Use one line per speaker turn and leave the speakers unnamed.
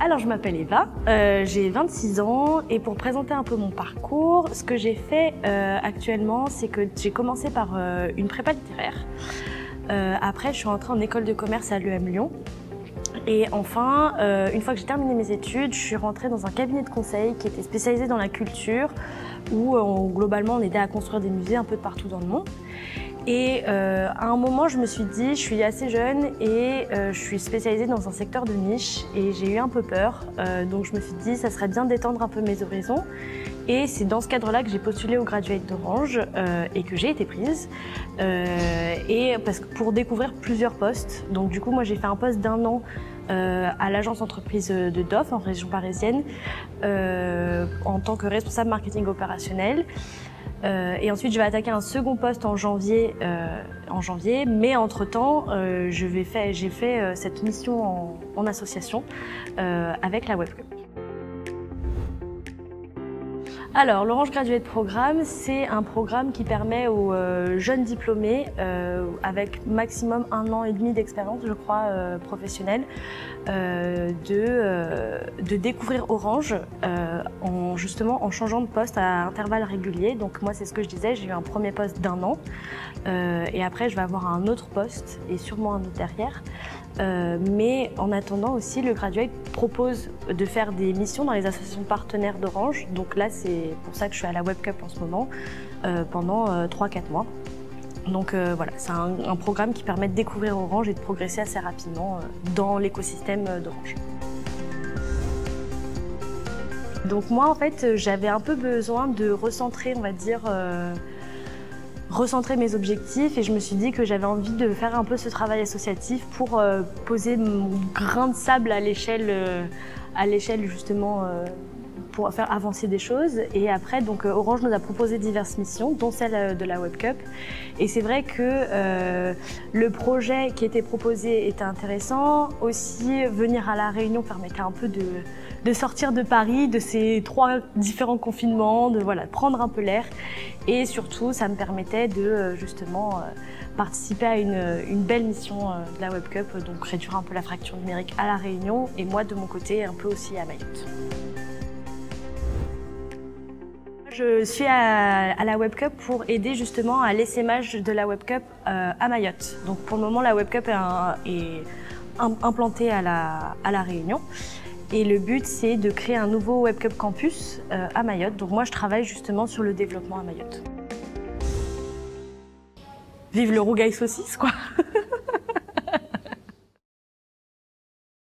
Alors je m'appelle Eva, j'ai 26 ans et pour présenter un peu mon parcours, ce que j'ai fait actuellement, c'est que j'ai commencé par une prépa littéraire. Après je suis rentrée en école de commerce à l'EM Lyon. Et enfin, une fois que j'ai terminé mes études, je suis rentrée dans un cabinet de conseil qui était spécialisé dans la culture, où globalement on aidait à construire des musées un peu de partout dans le monde. Et à un moment, je me suis dit, je suis assez jeune et je suis spécialisée dans un secteur de niche et j'ai eu un peu peur. Donc je me suis dit, ça serait bien d'étendre un peu mes horizons. Et c'est dans ce cadre-là que j'ai postulé au Graduate d'Orange et que j'ai été prise. Parce que pour découvrir plusieurs postes. Donc du coup, moi j'ai fait un poste d'1 an à l'agence entreprise de DOF en région parisienne en tant que responsable marketing opérationnel. Et ensuite, je vais attaquer un second poste en janvier, mais entre-temps, j'ai fait cette mission en association avec la WebCup. Alors, l'Orange Graduate Programme, c'est un programme qui permet aux jeunes diplômés, avec maximum 1 an et demi d'expérience, je crois, professionnelle, de découvrir Orange justement en changeant de poste à intervalles réguliers. Donc moi, c'est ce que je disais, j'ai eu un premier poste d'1 an et après, je vais avoir un autre poste et sûrement un autre derrière. Mais en attendant aussi, le Graduate propose de faire des missions dans les associations partenaires d'Orange. Donc là, c'est pour ça que je suis à la WebCup en ce moment, pendant 3-4 mois. Donc voilà, c'est un programme qui permet de découvrir Orange et de progresser assez rapidement dans l'écosystème d'Orange. Donc moi, en fait, j'avais un peu besoin de recentrer, on va dire, recentrer mes objectifs et je me suis dit que j'avais envie de faire un peu ce travail associatif pour poser mon grain de sable à l'échelle justement pour faire avancer des choses. Et après, donc Orange nous a proposé diverses missions, dont celle de la WebCup. Et c'est vrai que le projet qui était proposé était intéressant. Aussi, venir à La Réunion permettait un peu de sortir de Paris, de ces 3 différents confinements, de prendre un peu l'air. Et surtout, ça me permettait de justement participer à une belle mission de la WebCup, donc réduire un peu la fracture numérique à La Réunion et moi, de mon côté, un peu aussi à Mayotte. Je suis à la WebCup pour aider justement à l'essaimage de la WebCup à Mayotte. Donc pour le moment, la WebCup est implantée à la Réunion. Et le but, c'est de créer un nouveau WebCup campus à Mayotte. Donc moi, je travaille justement sur le développement à Mayotte. Vive le rougail saucisse, quoi.